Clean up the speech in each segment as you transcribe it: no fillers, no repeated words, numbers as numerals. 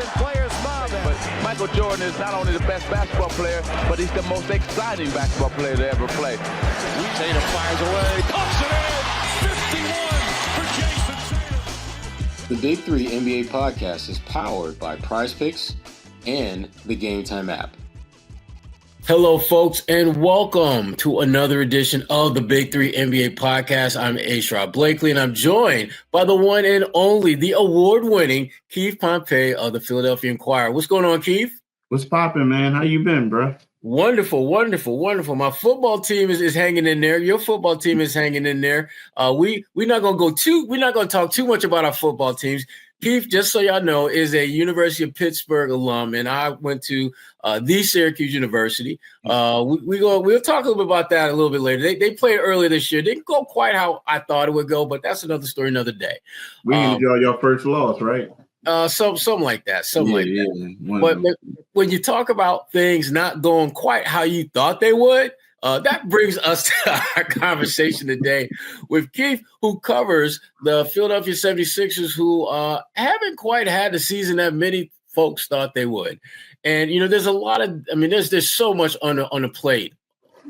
and players smiling. But Michael Jordan is not only the best basketball player, but he's the most exciting basketball player to ever play. Tatum fires away, pumps it in, 51 for Jason Tatum. The Big Three NBA podcast is powered by PrizePicks and the Game Time app. Hello, folks, and welcome to another edition of the Big Three NBA podcast. I'm Sherrod Blakely, and I'm joined by the one and only, the award-winning Keith Pompey of the Philadelphia Inquirer. What's going on, Keith? What's poppin', man? How you been, bro? Wonderful, wonderful, wonderful. My football team is hanging in there. Your football team is hanging in there. We're not gonna talk too much about our football teams. Keith, just so y'all know, is a University of Pittsburgh alum, and I went to the Syracuse University. We'll talk a little bit about that a little bit later. They played earlier this year. Didn't go quite how I thought it would go, but that's another story, another day. We enjoy your first loss, right? Something like that. But when you talk about things not going quite how you thought they would, that brings us to our conversation today with Keith, who covers the Philadelphia 76ers, who haven't quite had the season that many folks thought they would. And, there's a lot of, there's so much on the plate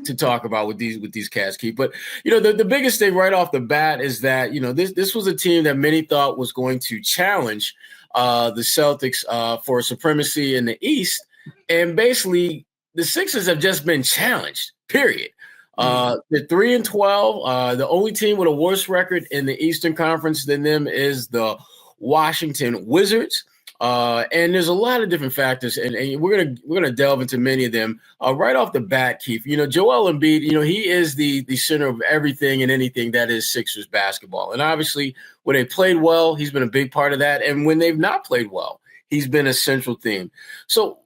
to talk about with these cats, Keith. But, the biggest thing right off the bat is that, this was a team that many thought was going to challenge the Celtics for supremacy in the East. And basically, the Sixers have just been challenged, period. They're 3-12. The only team with a worse record in the Eastern Conference than them is the Washington Wizards. And there's a lot of different factors, and we're gonna delve into many of them right off the bat, Keith. Joel Embiid, he is the center of everything and anything that is Sixers basketball. And obviously, when they played well, he's been a big part of that. And when they've not played well, he's been a central theme. So,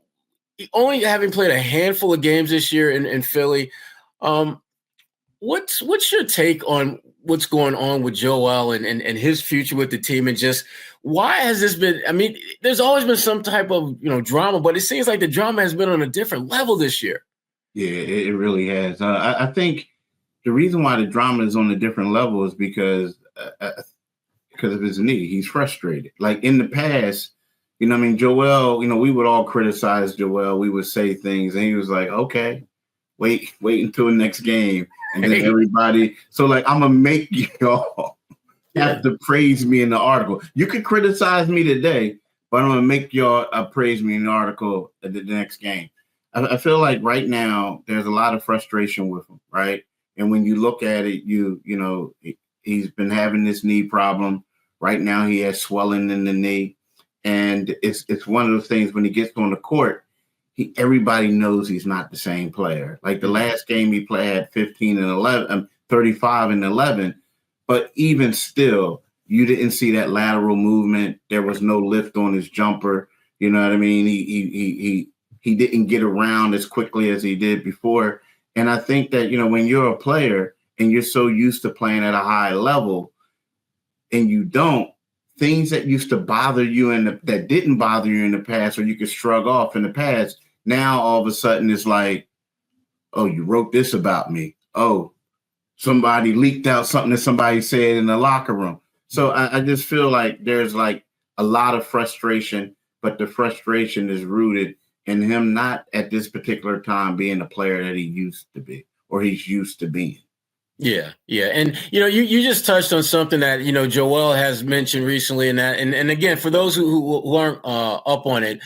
only having played a handful of games this year in Philly, what's your take on what's going on with Joel and his future with the team, and just why has this been? There's always been some type of drama, but it seems like the drama has been on a different level this year. Yeah, it really has. I think the reason why the drama is on a different level is because of his knee. He's frustrated. Like in the past, Joel, we would all criticize Joel. We would say things, and he was like, okay, wait until the next game. And then everybody, so like, I'm going to make y'all have to praise me in the article. You could criticize me today, but I'm going to make y'all praise me in the article at the next game. I feel like right now there's a lot of frustration with him, right? And when you look at it, he's been having this knee problem. Right now he has swelling in the knee. And it's one of those things when he gets on the court, everybody knows he's not the same player. Like the last game he played had 15 and 11, 35 and 11. But even still, you didn't see that lateral movement. There was no lift on his jumper. You know what I mean? He didn't get around as quickly as he did before. And I think that, when you're a player and you're so used to playing at a high level and you don't, things that used to bother you that didn't bother you in the past, or you could shrug off in the past, now all of a sudden it's like, oh, you wrote this about me. Oh, somebody leaked out something that somebody said in the locker room. So I just feel like there's like a lot of frustration, but the frustration is rooted in him not at this particular time being the player that he used to be, or he's used to being. Yeah. And, you just touched on something that, Joel has mentioned recently, and again, for those who aren't up on it,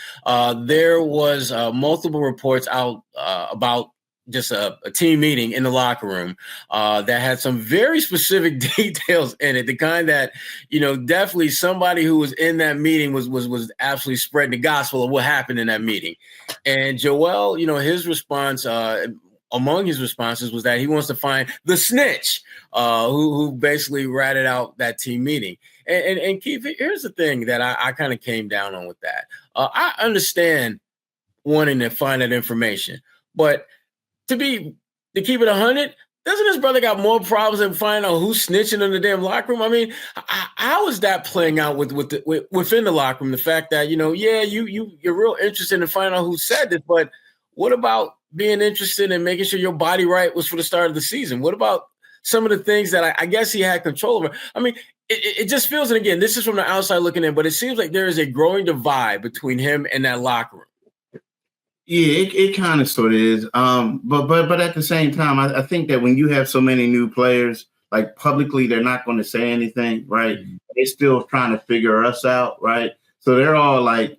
there was multiple reports out about just a team meeting in the locker room that had some very specific details in it. The kind that, definitely somebody who was in that meeting was absolutely spreading the gospel of what happened in that meeting. And Joel, his response, among his responses, was that he wants to find the snitch who basically ratted out that team meeting. And Keith, here's the thing that I kind of came down on with that. I understand wanting to find that information, but to keep it 100, doesn't his brother got more problems than finding out who's snitching in the damn locker room? How is that playing out within the locker room? The fact that you're real interested in finding out who said this, but what about being interested in making sure your body right was for the start of the season? What about some of the things that I guess he had control over. I mean, it just feels, and again, this is from the outside looking in, but it seems like there is a growing divide between him and that locker room. Yeah, it kind of sort of is. But at the same time, I think that when you have so many new players, like publicly, they're not going to say anything, right? Mm-hmm. They're still trying to figure us out, right? So they're all like,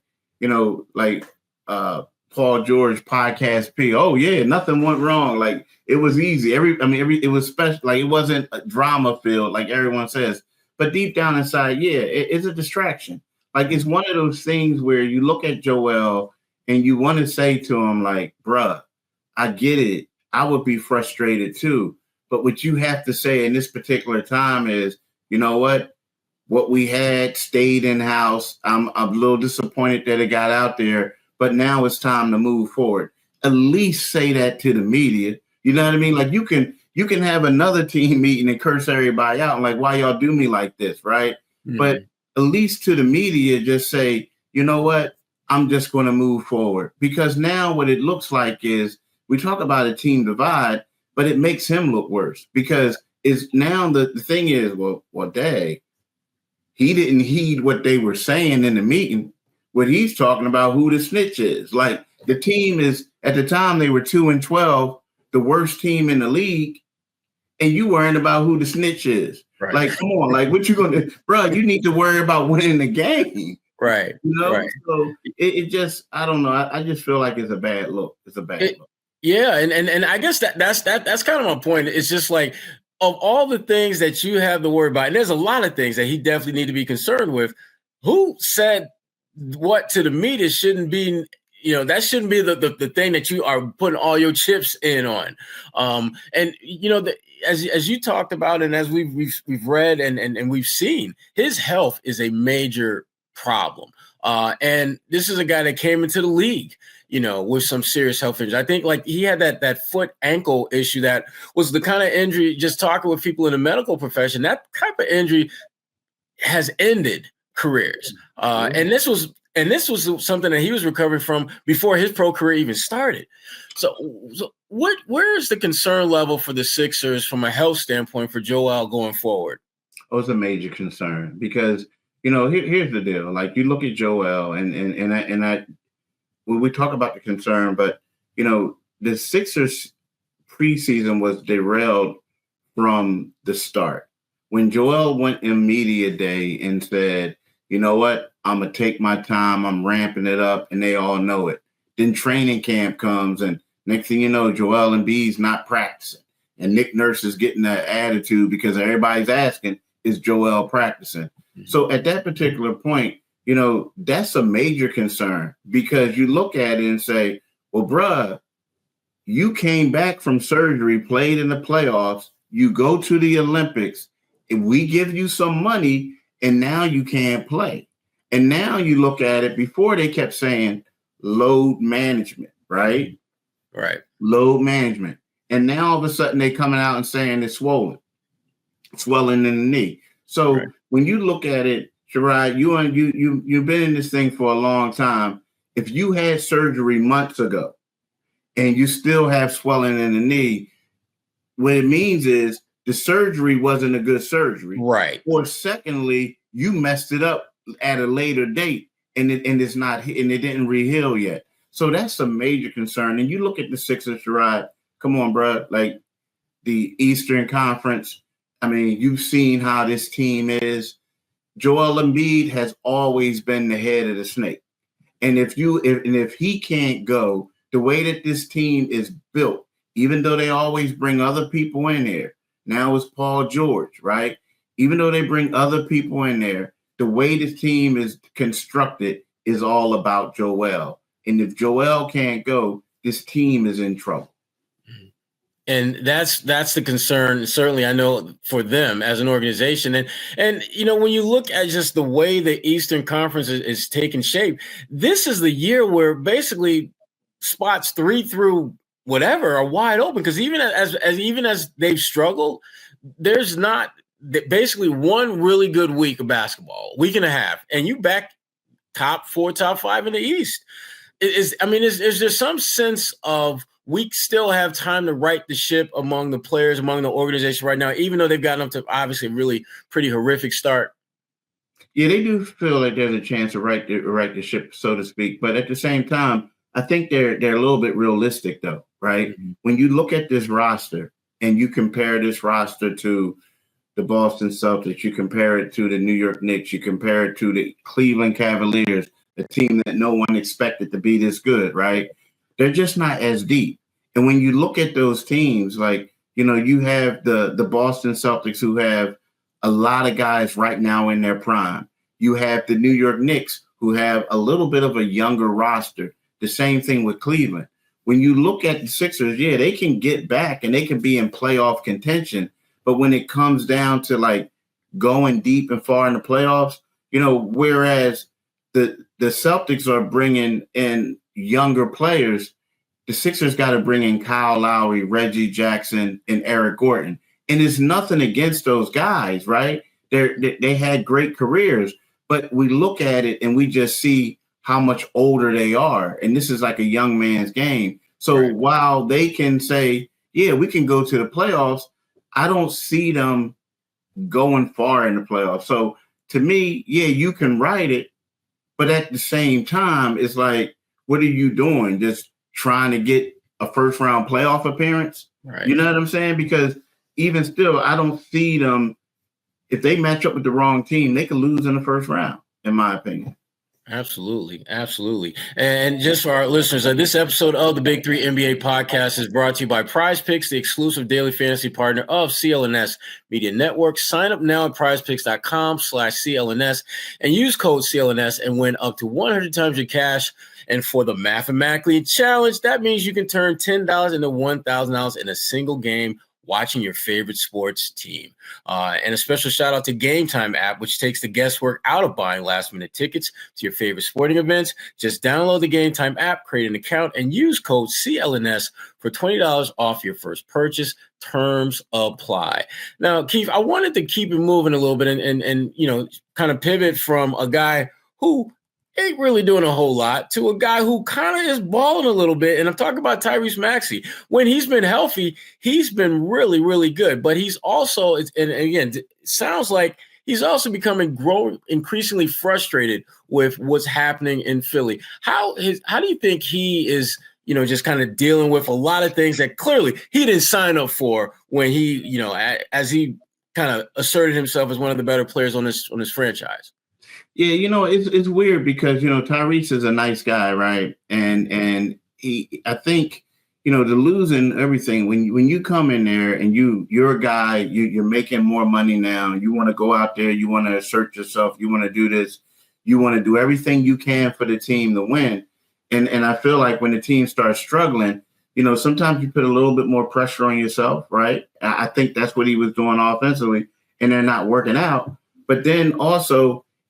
Paul George podcast P. Oh yeah, nothing went wrong. Like it was easy. It was special. Like it wasn't a drama filled, like everyone says. But deep down inside, yeah, it's a distraction. Like it's one of those things where you look at Joel and you want to say to him, like, bruh, I get it. I would be frustrated too. But what you have to say in this particular time is, you know what? What we had stayed in house. I'm a little disappointed that it got out there, but now it's time to move forward. At least say that to the media. You know what I mean? Like you can have another team meeting and curse everybody out, like, why y'all do me like this, right? Mm-hmm. But at least to the media, just say, you know what? I'm just going to move forward. Because now what it looks like is we talk about a team divide, but it makes him look worse because is now the thing is, well, dang, he didn't heed what they were saying in the meeting. What he's talking about who the snitch is. Like the team is, at the time they were 2-12, the worst team in the league, and you worrying about who the snitch is. Right. Like, come on, like what you gonna do? Bro, you need to worry about winning the game. Right. You know, right. So it just, I don't know. I just feel like it's a bad look. It's a bad look. Yeah, and I guess that's kind of my point. It's just like of all the things that you have to worry about, and there's a lot of things that he definitely need to be concerned with. Who said what to the media shouldn't be, that shouldn't be the thing that you are putting all your chips in on. And as you talked about, and as we've read and we've seen, his health is a major problem. And this is a guy that came into the league, with some serious health injuries. I think like he had that foot ankle issue that was the kind of injury, just talking with people in the medical profession, that type of injury has ended careers. And this was something that he was recovering from before his pro career even started. So where is the concern level for the Sixers from a health standpoint for Joel going forward? Oh, it's a major concern because, here's the deal. Like you look at Joel and I we talk about the concern, but, the Sixers preseason was derailed from the start. When Joel went in media day and said, you know what, I'm going to take my time, I'm ramping it up, and they all know it. Then training camp comes, and next thing you know, Joel Embiid's not practicing. And Nick Nurse is getting that attitude because everybody's asking, is Joel practicing? Mm-hmm. So at that particular point, that's a major concern because you look at it and say, well, bruh, you came back from surgery, played in the playoffs, you go to the Olympics, and we give you some money, and now you can't play. And now you look at it, before they kept saying load management, right? Right. Load management. And now all of a sudden they coming out and saying it's swollen in the knee. So right. When you look at it, Sherrod, you've been in this thing for a long time. If you had surgery months ago and you still have swelling in the knee, what it means is the surgery wasn't a good surgery. Right. Or secondly, you messed it up at a later date and it didn't re-heal yet. So that's a major concern. And you look at the Sixers, Sherrod, come on, bro, like the Eastern Conference. I mean, you've seen how this team is. Joel Embiid has always been the head of the snake. And if he can't go, the way that this team is built, even though they always bring other people in there, now it's Paul George, right? Even though they bring other people in there, the way this team is constructed is all about Joel. And if Joel can't go, this team is in trouble. And that's the concern, certainly, I know, for them as an organization. And when you look at just the way the Eastern Conference is taking shape, this is the year where basically spots 3 through whatever are wide open. Because even as they've struggled, there's not basically one really good week of basketball, week and a half, and you back top 4, top 5 in the East. Is there some sense of we still have time to right the ship among the players, among the organization right now, even though they've gotten up to obviously a really pretty horrific start? Yeah, they do feel like there's a chance to right the ship, so to speak. But at the same time, I think they're a little bit realistic, though, right? Mm-hmm. When you look at this roster and you compare this roster to the Boston Celtics, you compare it to the New York Knicks, you compare it to the Cleveland Cavaliers, a team that no one expected to be this good, right? They're just not as deep. And when you look at those teams, like, you have the Boston Celtics, who have a lot of guys right now in their prime. You have the New York Knicks, who have a little bit of a younger roster. The same thing with Cleveland. When you look at the Sixers, yeah, they can get back and they can be in playoff contention. But when it comes down to like going deep and far in the playoffs, whereas the Celtics are bringing in younger players, the Sixers got to bring in Kyle Lowry, Reggie Jackson, and Eric Gordon. And it's nothing against those guys, right? They had great careers, but we look at it and we just see how much older they are. And this is like a young man's game. So right. While they can say, yeah, we can go to the playoffs, I don't see them going far in the playoffs. So to me, yeah, you can write it, but at the same time, it's like, what are you doing? Just trying to get a first round playoff appearance? Right. You know what I'm saying? Because even still, I don't see them. If they match up with the wrong team, they could lose in the first round, in my opinion. Absolutely. Absolutely. And just for our listeners, this episode of the Big Three NBA podcast is brought to you by Prize Picks, the exclusive daily fantasy partner of CLNS Media Network. Sign up now at prizepicks.com/CLNS and use code CLNS and win up to 100 times your cash. And for the Mathematically Challenge, that means you can turn $10 into $1,000 in a single game watching your favorite sports team. And a special shout out to Game Time app, which takes the guesswork out of buying last-minute tickets to your favorite sporting events. Just download the Game Time app, create an account, and use code CLNS for $20 off your first purchase. Terms apply. Now, Keith, I wanted to keep it moving a little bit and kind of pivot from a guy who ain't really doing a whole lot to a guy who kind of is balling a little bit. And I'm talking about Tyrese Maxey. When he's been healthy, he's been really, really good. But he's also, and again, it sounds like he's also becoming increasingly frustrated with what's happening in Philly. How do you think he is, just kind of dealing with a lot of things that clearly he didn't sign up for when he, as he kind of asserted himself as one of the better players on this franchise? Yeah, it's weird because, Tyrese is a nice guy, right? And I think, the losing everything, when you come in there and you're a guy, you're making more money now, you want to go out there, you want to assert yourself, you want to do this, you want to do everything you can for the team to win. And I feel like when the team starts struggling, sometimes you put a little bit more pressure on yourself, right? I think that's what he was doing offensively, and they're not working out. But then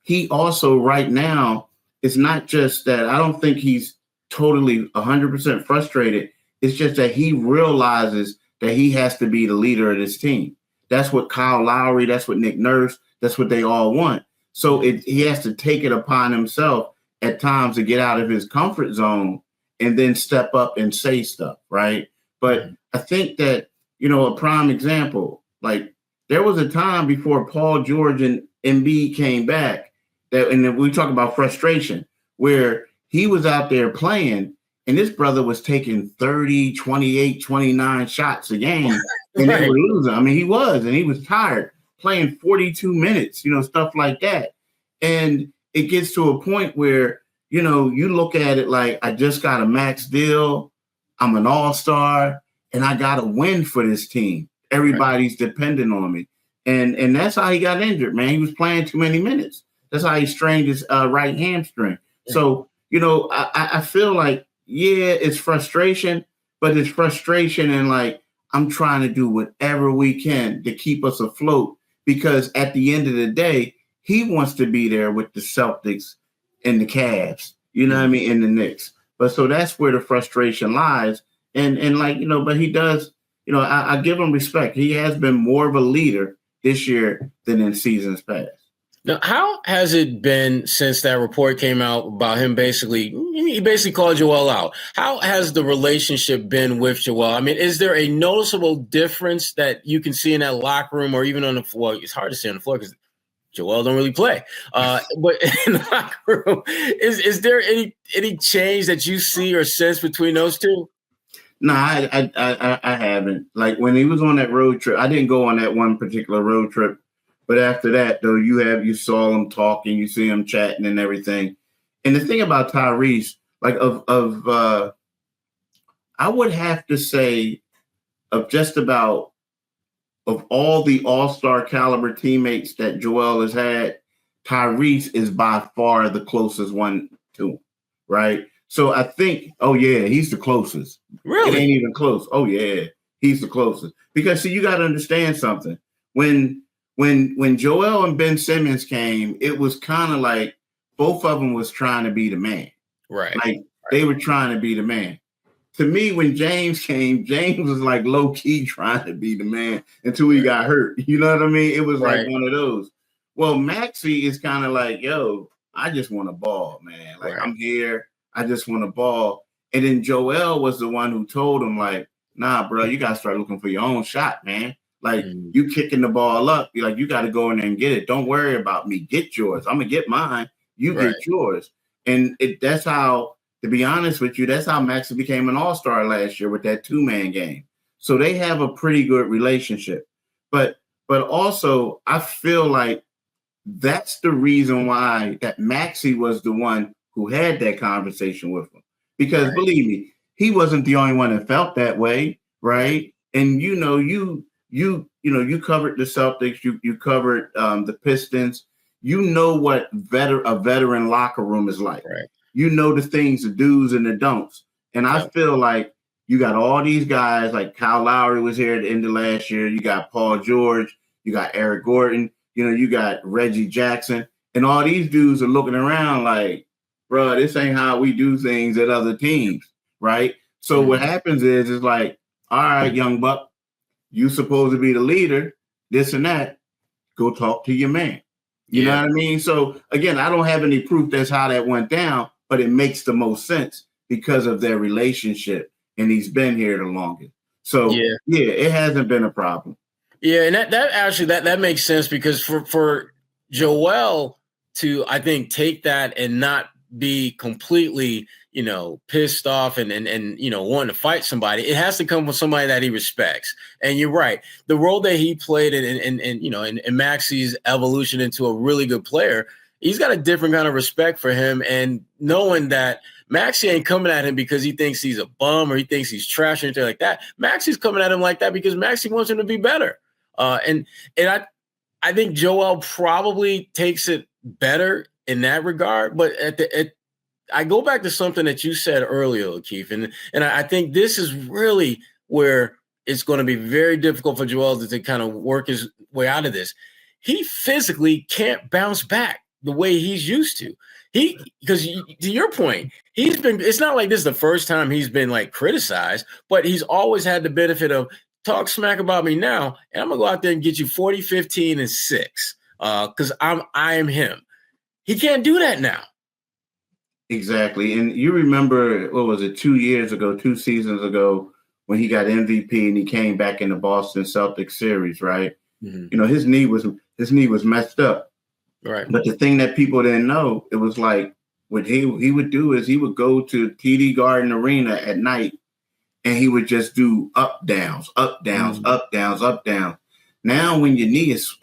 he also right now, it's not just that I don't think he's totally 100% frustrated. It's just that he realizes that he has to be the leader of this team. That's what Kyle Lowry, that's what Nick Nurse, that's what they all want. So he has to take it upon himself at times to get out of his comfort zone and then step up and say stuff, right? But I think that, a prime example, like there was a time before Paul George and Embiid came back, and we talk about frustration, where he was out there playing and this brother was taking 30, 28, 29 shots a game and they were losing. I mean, he was tired playing 42 minutes, stuff like that. And it gets to a point where, you look at it like, I just got a max deal. I'm an all-star and I got to win for this team. Everybody's dependent on me. And that's how he got injured, man. He was playing too many minutes. That's how he strained his right hamstring. So, I feel like, yeah, it's frustration, but it's frustration and like, I'm trying to do whatever we can to keep us afloat because at the end of the day, he wants to be there with the Celtics and the Cavs, what I mean, and the Knicks. But so that's where the frustration lies. And like, but he does, I give him respect. He has been more of a leader this year than in seasons past. Now, how has it been since that report came out about him he basically called Joel out? How has the relationship been with Joel? I mean, is there a noticeable difference that you can see in that locker room or even on the floor? It's hard to see on the floor because Joel don't really play. But in the locker room, is there any change that you see or sense between those two? No, I haven't. Like when he was on that road trip, I didn't go on that one particular road trip. But after that, though, you saw him talking, you see him chatting and everything. And the thing about Tyrese, like I would have to say of just about of all the all-star caliber teammates that Joel has had, Tyrese is by far the closest one to him, right? So I think, oh yeah, he's the closest. Really? It ain't even close. Oh yeah, he's the closest. Because see, you got to understand something. When Joel and Ben Simmons came, it was kind of like both of them was trying to be the man. Right. Like they were trying to be the man. To me, when James came, James was like low-key trying to be the man until he got hurt. You know what I mean? It was like one of those. Well, Maxey is kind of like, yo, I just want to ball, man. Like I'm here. I just want to ball. And then Joel was the one who told him, like, nah, bro, you got to start looking for your own shot, man. Like you kicking the ball up, you're like, you got to go in there and get it. Don't worry about me. Get yours. I'm gonna get mine. You get yours. And that's how, to be honest with you, that's how Maxey became an all-star last year with that 2-man game. So they have a pretty good relationship. But also I feel like that's the reason why that Maxey was the one who had that conversation with him. Because believe me, he wasn't the only one that felt that way, right? And you covered the Celtics, you covered the Pistons. You know what a veteran locker room is like. Right. You know the things, the do's and the don'ts. And I feel like you got all these guys, like Kyle Lowry was here at the end of last year. You got Paul George, you got Eric Gordon, you got Reggie Jackson, and all these dudes are looking around like, bro, this ain't how we do things at other teams, right? So what happens is like, all right, young buck, you supposed to be the leader, this and that. Go talk to your man. You know what I mean? So again, I don't have any proof that's how that went down, but it makes the most sense because of their relationship, and he's been here the longest. So it hasn't been a problem. Yeah, and that actually that makes sense because for Joel to, I think, take that and not be completely, pissed off and wanting to fight somebody, it has to come from somebody that he respects. And you're right. The role that he played in Maxey's evolution into a really good player, he's got a different kind of respect for him. And knowing that Maxey ain't coming at him because he thinks he's a bum or he thinks he's trash or anything like that. Maxey's coming at him like that because Maxey wants him to be better. And I think Joel probably takes it better in that regard. But I go back to something that you said earlier, Keith, and I think this is really where it's going to be very difficult for Joel to kind of work his way out of this. He physically can't bounce back the way he's used to. Because to your point, it's not like this is the first time he's been like criticized, but he's always had the benefit of talk smack about me now, and I'm gonna go out there and get you 40, 15, and 6 because I am him. He can't do that now. Exactly. And you remember, what was it, 2 seasons ago, when he got MVP and he came back in the Boston Celtics series, right? Mm-hmm. His knee was messed up. Right. But the thing that people didn't know, it was like what he would do is he would go to TD Garden Arena at night and he would just do up downs, up downs, up downs, up downs. Now when your knee is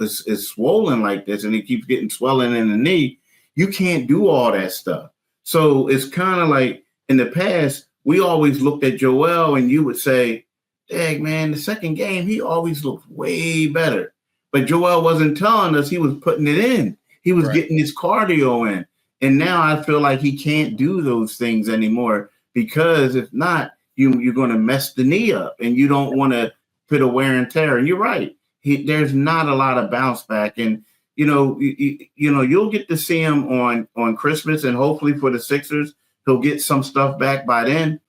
swollen like this and it keeps getting swelling in the knee, you can't do all that stuff. So it's kind of like in the past, we always looked at Joel and you would say, dang, man, the second game, he always looked way better. But Joel wasn't telling us he was putting it in. He was getting his cardio in. And now I feel like he can't do those things anymore because if not, you're going to mess the knee up and you don't want to put a wear and tear. And you're right. There's not a lot of bounce back. And, you'll get to see him on Christmas and hopefully for the Sixers, he'll get some stuff back by then.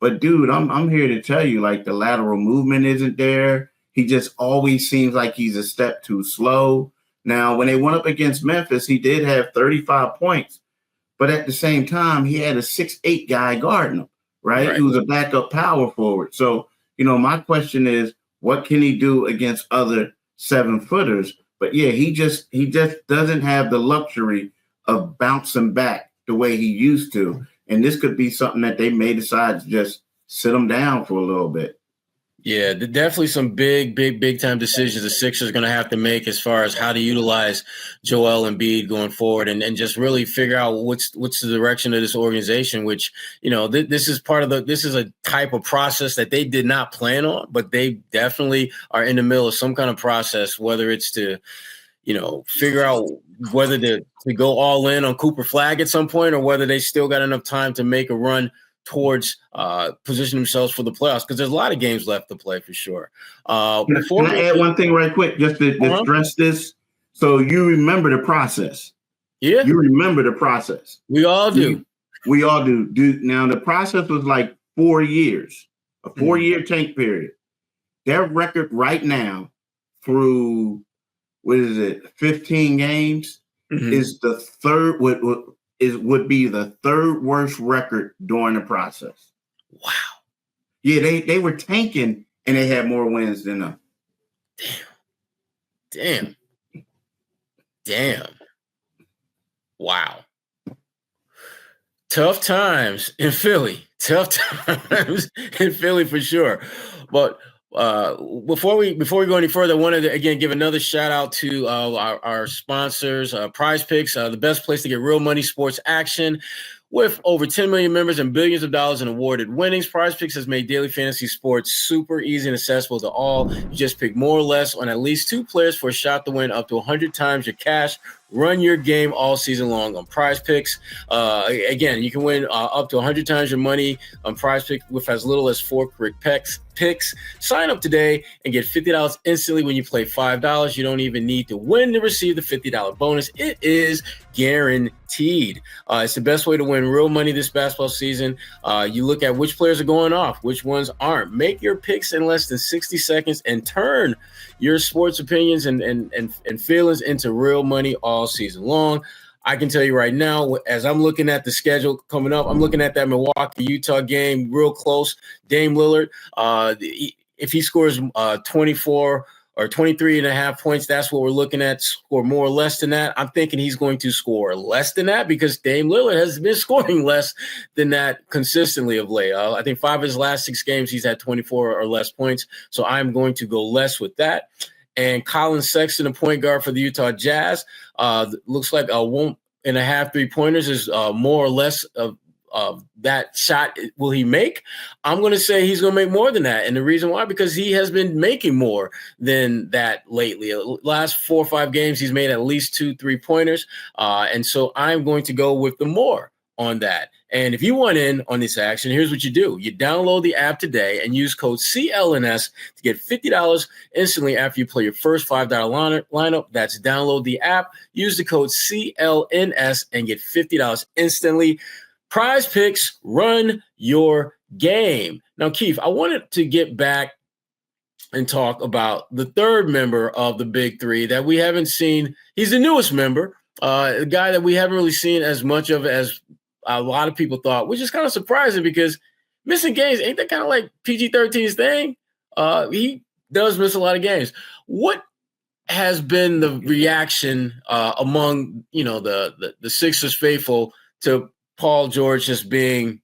But, dude, I'm here to tell you, like, the lateral movement isn't there. He just always seems like he's a step too slow. Now, when they went up against Memphis, he did have 35 points, but at the same time, he had a 6'8" guy guarding him, right? He was a backup power forward. So, my question is, what can he do against other 7-footers? But yeah, he just doesn't have the luxury of bouncing back the way he used to. And this could be something that they may decide to just sit him down for a little bit. Yeah, definitely some big time decisions the Sixers are going to have to make as far as how to utilize Joel Embiid going forward, and just really figure out what's the direction of this organization. Which this is this is a type of process that they did not plan on, but they definitely are in the middle of some kind of process. Whether it's to figure out whether to go all in on Cooper Flag at some point, or whether they still got enough time to make a run towards position themselves for the playoffs, because there's a lot of games left to play for sure. Can I add one thing right quick just to stress this? So you remember the process. Yeah. You remember the process. We all do. We all do. Now, the process was like 4 years, a 4-year tank period. Their record right now through, 15 games is the third, would be the third worst record during the process. Wow. Yeah, they were tanking and they had more wins than them. Damn. Wow. Tough times in Philly. For sure. But before we go any further, I wanted to again give another shout out to our sponsors, Prize Picks, the best place to get real money sports action. With over 10 million members and billions of dollars in awarded winnings, Prize Picks has made daily fantasy sports super easy and accessible to all. You just pick more or less on at least 2 players for a shot to win up to 100 times your cash. Run your game all season long on Prize Picks. Again, you can win up to 100 times your money on Prize Picks with as little as 4 correct picks. Sign up today and get $50 instantly when you play $5. You don't even need to win to receive the $50 bonus. It is guaranteed. It's the best way to win real money this basketball season. You look at which players are going off, which ones aren't. Make your picks in less than 60 seconds and turn your sports opinions and feelings into real money all season long. I can tell you right now, as I'm looking at the schedule coming up, I'm looking at that Milwaukee-Utah game real close. Dame Lillard, if he scores 24 or 23 and a half points, that's what we're looking at. Score more or less than that. I'm thinking he's going to score less than that because Dame Lillard has been scoring less than that consistently of late. I think 5 of his last 6 games, he's had 24 or less points. So I'm going to go less with that. And Colin Sexton, a point guard for the Utah Jazz, looks like 1.5 3-pointers is more or less of that shot will he make? I'm going to say he's going to make more than that. And the reason why, because he has been making more than that lately. Last 4 or 5 games, he's made at least 2 3-pointers. And so I'm going to go with the more on that. And if you want in on this action, here's what you do. You download the app today and use code CLNS to get $50 instantly after you play your first $5 lineup. That's download the app, use the code CLNS, and get $50 instantly. Prize Picks, run your game. Now, Keith, I wanted to get back and talk about the third member of the Big Three that we haven't seen. He's the newest member, a guy that we haven't really seen as much of as a lot of people thought, which is kind of surprising because missing games, ain't that kind of like PG-13's thing? He does miss a lot of games. What has been the reaction among, the Sixers faithful to Paul George just being,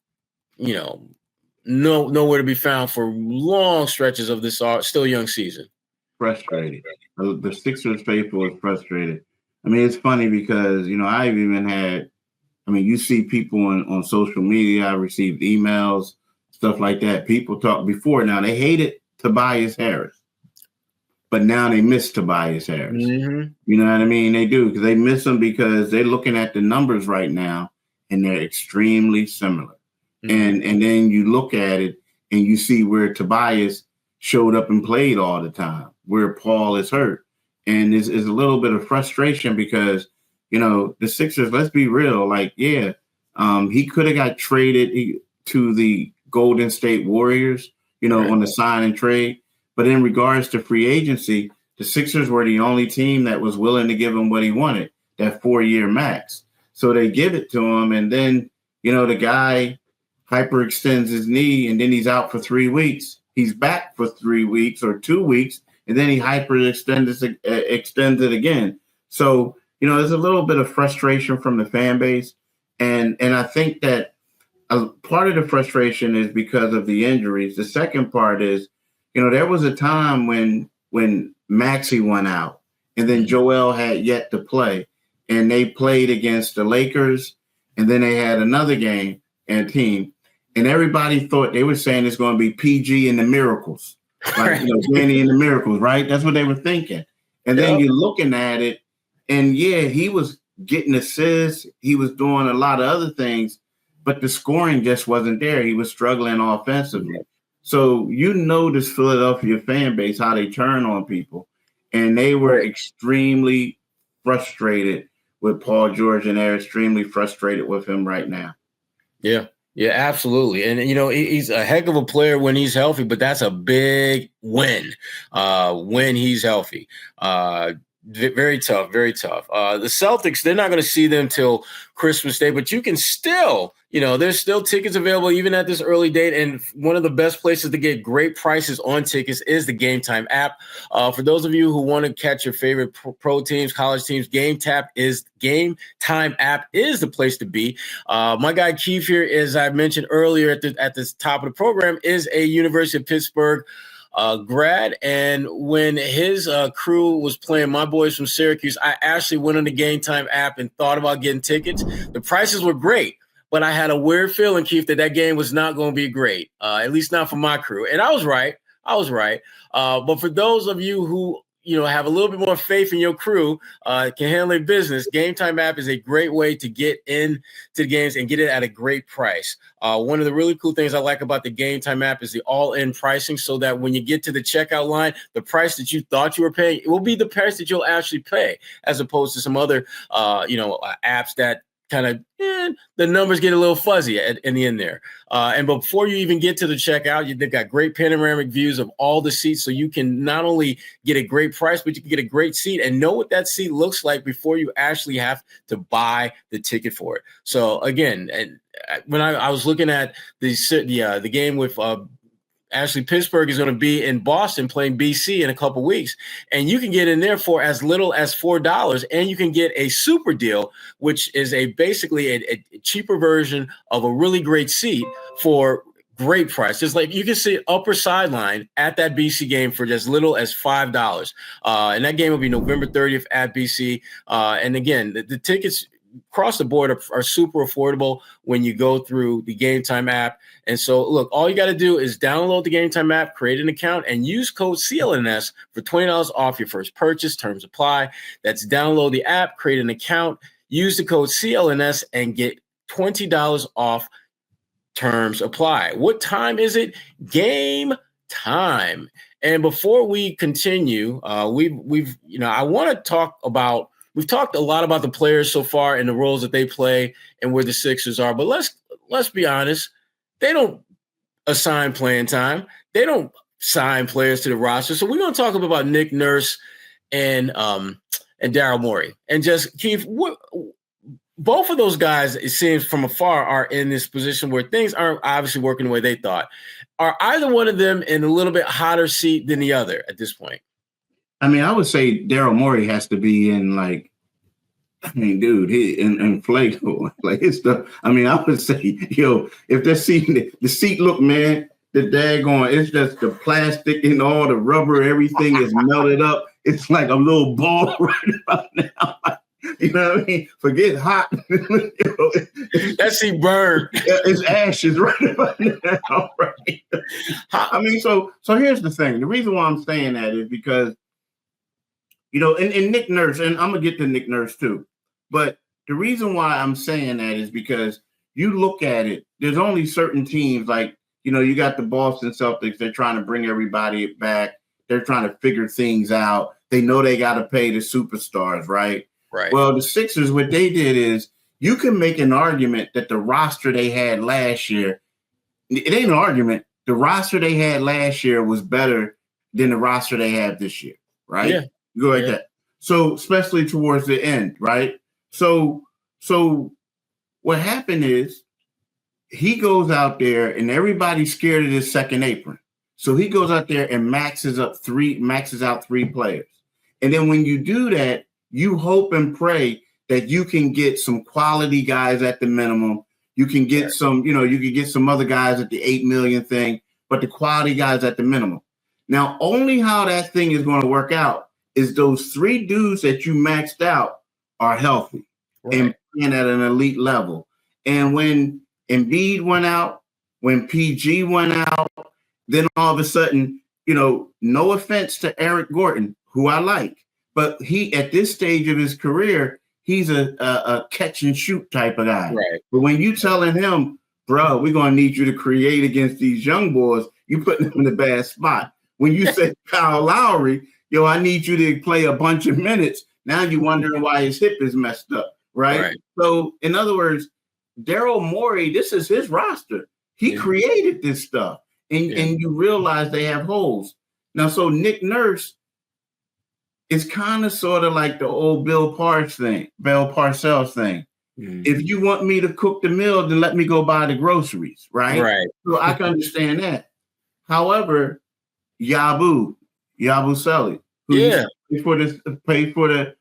nowhere to be found for long stretches of this still young season? Frustrated. The Sixers faithful is frustrated. I mean, it's funny because, I've even had, you see people on social media. I received emails, stuff like that. People talk before. Now, they hated Tobias Harris, but now they miss Tobias Harris. Mm-hmm. You know what I mean? They do, because they miss him because they're looking at the numbers right now, and they're extremely similar. Mm-hmm. And then you look at it, and you see where Tobias showed up and played all the time, where Paul is hurt. And there's a little bit of frustration because, the Sixers, let's be real, he could have got traded to the Golden State Warriors, on the sign and trade. But in regards to free agency, the Sixers were the only team that was willing to give him what he wanted, that 4-year max. So they give it to him, and then, the guy hyperextends his knee, and then he's out for 3 weeks. He's back for 3 weeks or 2 weeks, and then he extends it again. So, there's a little bit of frustration from the fan base. And I think that a part of the frustration is because of the injuries. The second part is, there was a time when Maxey went out and then Joel had yet to play, and they played against the Lakers, and then they had another game and team, and everybody thought they were saying it's going to be PG and the Miracles, like, Danny and the Miracles, right? That's what they were thinking. And then you're looking at it, and he was getting assists. He was doing a lot of other things, but the scoring just wasn't there. He was struggling offensively. So this Philadelphia fan base, how they turn on people, and they were extremely frustrated with Paul George, and they're extremely frustrated with him right now. Yeah, absolutely. And, he's a heck of a player when he's healthy, but that's a big win when he's healthy. Very tough, very tough. The Celtics, they're not going to see them till Christmas Day, but you can still, there's still tickets available even at this early date. And one of the best places to get great prices on tickets is the Game Time app. For those of you who want to catch your favorite pro teams, college teams, Game Time app is the place to be. My guy Keith here, as I mentioned earlier at the top of the program, is a University of Pittsburgh grad, and when his crew was playing my boys from Syracuse, I actually went on the Game Time app and thought about getting tickets. The prices were great, but I had a weird feeling, Keith, that game was not going to be great, at least not for my crew. And I was right. But for those of you who have a little bit more faith in your crew, can handle their business, Game Time app is a great way to get into the games and get it at a great price. One of the really cool things I like about the Game Time app is the all-in pricing, so that when you get to the checkout line, the price that you thought you were paying, it will be the price that you'll actually pay, as opposed to some other, apps that kind of the numbers get a little fuzzy in the end there. And before you even get to the checkout, they've got great panoramic views of all the seats, so you can not only get a great price, but you can get a great seat and know what that seat looks like before you actually have to buy the ticket for it. So again, and when I was looking at the game with actually, Pittsburgh is going to be in Boston playing BC in a couple weeks, and you can get in there for as little as $4, and you can get a super deal, which is basically a cheaper version of a really great seat for great price. Just like you can sit upper sideline at that BC game for as little as $5, and that game will be November 30th at BC. And again, the tickets across the board are super affordable when you go through the Game Time app. And so, look, all you got to do is download the Game Time app, create an account, and use code CLNS for $20 off your first purchase. Terms apply. That's download the app, create an account, use the code CLNS, and get $20 off. Terms apply. What time is it? Game time. And before we continue, I want to talk about. We've talked a lot about the players so far and the roles that they play and where the Sixers are, but let's be honest. They don't assign playing time. They don't sign players to the roster. So we're going to talk about Nick Nurse and Daryl Morey. And just, Keith, both of those guys, it seems from afar, are in this position where things aren't obviously working the way they thought. Are either one of them in a little bit hotter seat than the other at this point? I mean, I would say Daryl Morey has to be in, like, dude, he in Flago, like his stuff. I mean, I would say, if they're seeing the seat look, man, the daggone, it's just the plastic and all the rubber, everything is melted up. It's like a little ball right about now. You know what I mean? Forget hot. That seat burned. It's ashes right about now, right? I mean, so here's the thing. The reason why I'm saying that is because, and Nick Nurse, and I'm going to get to Nick Nurse too, but the reason why I'm saying that is because you look at it, there's only certain teams like, you got the Boston Celtics, they're trying to bring everybody back. They're trying to figure things out. They know they got to pay the superstars, right? Right. Well, the Sixers, what they did is you can make an argument that the roster they had last year, it ain't an argument. The roster they had last year was better than the roster they have this year. right? Yeah. You go like that. So especially towards the end, right? So what happened is he goes out there and everybody's scared of his second apron. So he goes out there and maxes out 3 players. And then when you do that, you hope and pray that you can get some quality guys at the minimum. You can get some, you can get some other guys at the 8 million thing, but the quality guys at the minimum. Now, only how that thing is going to work out is those 3 dudes that you maxed out are healthy and playing at an elite level. And when Embiid went out, when PG went out, then all of a sudden, no offense to Eric Gordon, who I like, but he, at this stage of his career, he's a catch and shoot type of guy. Right. But when you telling him, bro, we're going to need you to create against these young boys, you putting them in a bad spot. When you say Kyle Lowry, I need you to play a bunch of minutes. Now you're wondering why his hip is messed up, right? So, in other words, Daryl Morey, this is his roster. He created this stuff. And you realize they have holes. Now, so Nick Nurse is kind of sort of like the old Bill Parcells thing. If you want me to cook the meal, then let me go buy the groceries, right? Right. So I can understand that. However, Yabu Selly, who played for the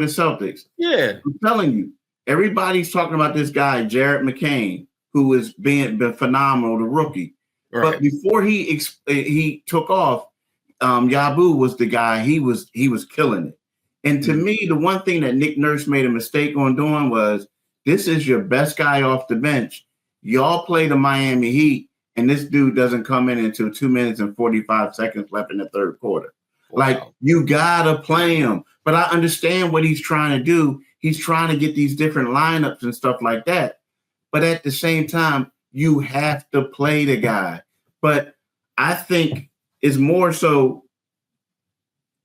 Celtics. Yeah. I'm telling you, everybody's talking about this guy, Jared McCain, who is been phenomenal, the rookie. Right. But before he took off, Yabu was the guy. He was killing it. And to me, the one thing that Nick Nurse made a mistake on doing was, this is your best guy off the bench. Y'all play the Miami Heat, and this dude doesn't come in until 2 minutes and 45 seconds left in the third quarter. Wow. Like, you gotta play him. But I understand what he's trying to do. He's trying to get these different lineups and stuff like that. But at the same time, you have to play the guy. But I think it's more so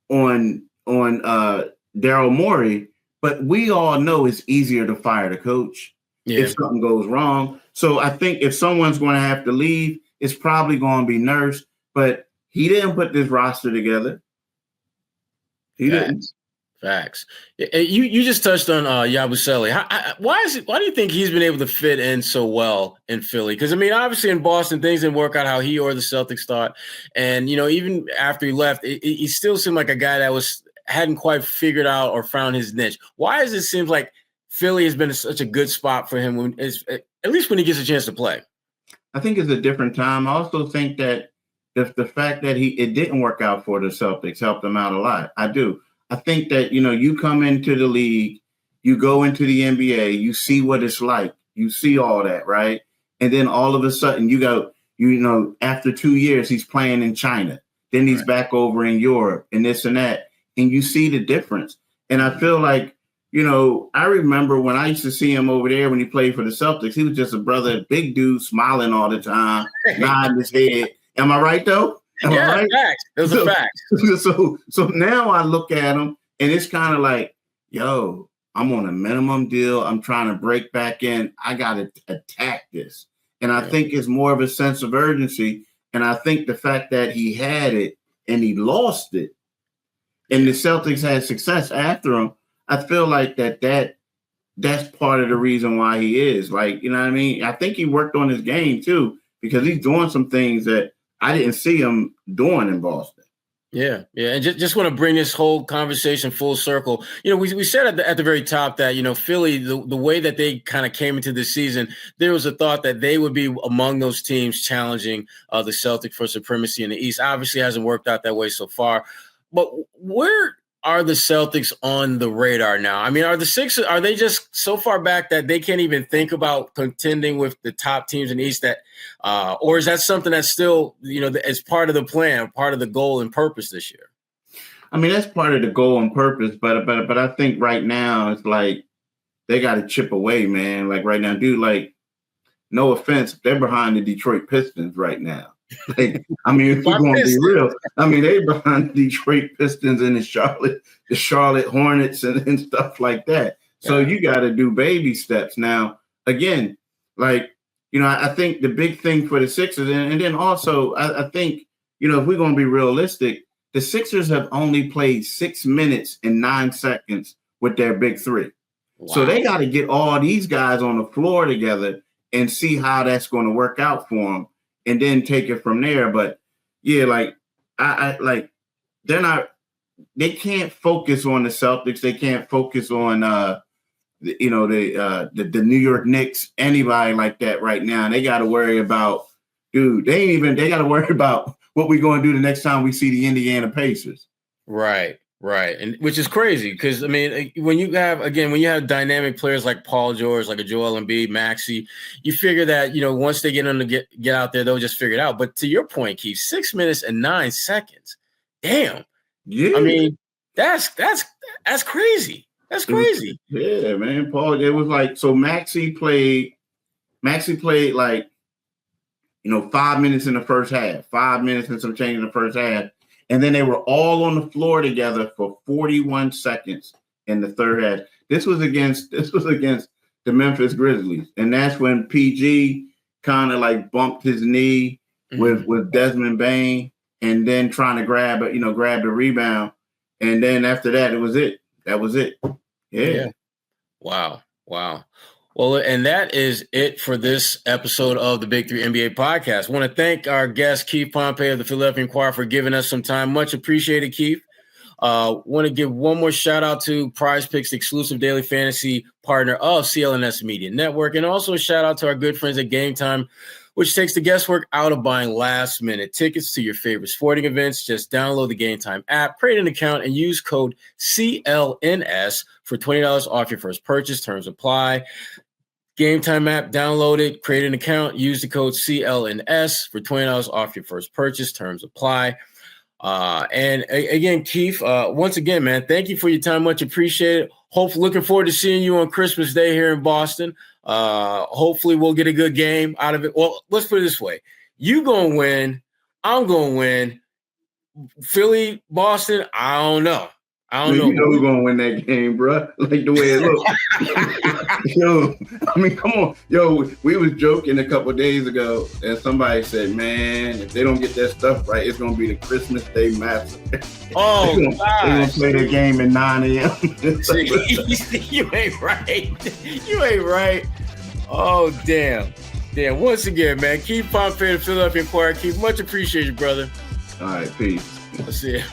on Daryl Morey, but we all know it's easier to fire the coach if something goes wrong. So I think if someone's going to have to leave, it's probably going to be Nurse, but he didn't put this roster together. He didn't. Facts. You just touched on Yabusele. Why do you think he's been able to fit in so well in Philly? Because, I mean, obviously in Boston, things didn't work out how he or the Celtics thought. And, even after he left, he still seemed like a guy that hadn't quite figured out or found his niche. Why does it seem like Philly has been such a good spot for him, at least when he gets a chance to play? I think it's a different time. I also think that the fact that it didn't work out for the Celtics helped him out a lot. I do. I think that, you come into the league, you go into the NBA, you see what it's like. You see all that, right? And then all of a sudden you go, after 2 years, he's playing in China. Then he's back over in Europe and this and that. And you see the difference. And I feel like, I remember when I used to see him over there when he played for the Celtics, he was just a brother, big dude, smiling all the time, nodding his head. Am I right, though? Right? Facts. Those are facts. So now I look at him, and it's kind of like, yo, I'm on a minimum deal. I'm trying to break back in. I got to attack this. And I think it's more of a sense of urgency. And I think the fact that he had it and he lost it, and the Celtics had success after him, I feel like that's part of the reason why he is. Like, you know what I mean? I think he worked on his game, too, because he's doing some things that I didn't see him doing in Boston. Yeah. And just want to bring this whole conversation full circle. We said at the very top that, Philly, the way that they kind of came into this season, there was a thought that they would be among those teams challenging the Celtics for supremacy in the East. Obviously, hasn't worked out that way so far. But where are the Celtics on the radar now? I mean, are the Sixers, are they just so far back that they can't even think about contending with the top teams in the East, or is that something that's still, as part of the plan, part of the goal and purpose this year? I mean, that's part of the goal and purpose, but I think right now it's like they got to chip away, man. Like right now, dude, like, no offense, they're behind the Detroit Pistons right now. Like, I mean, if we're going to be real, I mean, they behind the Detroit Pistons and the Charlotte Hornets and stuff like that. So you got to do baby steps. Now, again, like, I think the big thing for the Sixers, and then also I think, if we're going to be realistic, the Sixers have only played 6 minutes and 9 seconds with their big three. Wow. So they got to get all these guys on the floor together and see how that's going to work out for them, and then take it from there. But yeah, like I they can't focus on the Celtics. They can't focus on the New York Knicks, anybody like that right now. They got to worry about, they got to worry about what we're going to do the next time we see the Indiana Pacers. Right. And which is crazy because, I mean, when you have dynamic players like Paul George, like a Joel Embiid, Maxey, you figure that, once they get out there, they'll just figure it out. But to your point, Keith, 6 minutes and 9 seconds. Damn. Yeah. I mean, that's crazy. That's crazy. Yeah, man. Paul, it was like, so Maxey played like, 5 minutes in the first half, 5 minutes and some change in the first half. And then they were all on the floor together for 41 seconds in the third half. This was against the Memphis Grizzlies. And that's when PG kind of like bumped his knee with Desmond Bain, and then trying to grab the rebound. And then after that, it was it. That was it. Yeah. Wow. Well, and that is it for this episode of the Big Three NBA podcast. I want to thank our guest, Keith Pompey of the Philadelphia Inquirer, for giving us some time. Much appreciated, Keith. Want to give one more shout out to Prize Picks, the exclusive daily fantasy partner of CLNS Media Network. And also a shout out to our good friends at Game Time, which takes the guesswork out of buying last minute tickets to your favorite sporting events. Just download the Game Time app, create an account, and use code CLNS for $20 off your first purchase. Terms apply. Game Time app, download it, create an account, use the code CLNS for $20 off your first purchase. Terms apply. And again, Keith, once again, man, thank you for your time. Much appreciated. Hopefully, looking forward to seeing you on Christmas Day here in Boston. Hopefully we'll get a good game out of it. Well, let's put it this way. You going to win. I'm going to win. Philly, Boston, I don't know. You know we're gonna win that game, bro. Like the way it looks. Yo, I mean, come on. Yo, we was joking a couple of days ago, and somebody said, man, if they don't get that stuff right, it's gonna be the Christmas Day massacre. Oh, they're gonna play the game at 9 a.m. You ain't right. Oh, damn. Once again, man, Keith Pompey, the Philadelphia Inquirer. Keith, much appreciated, brother. All right, peace. I'll see you.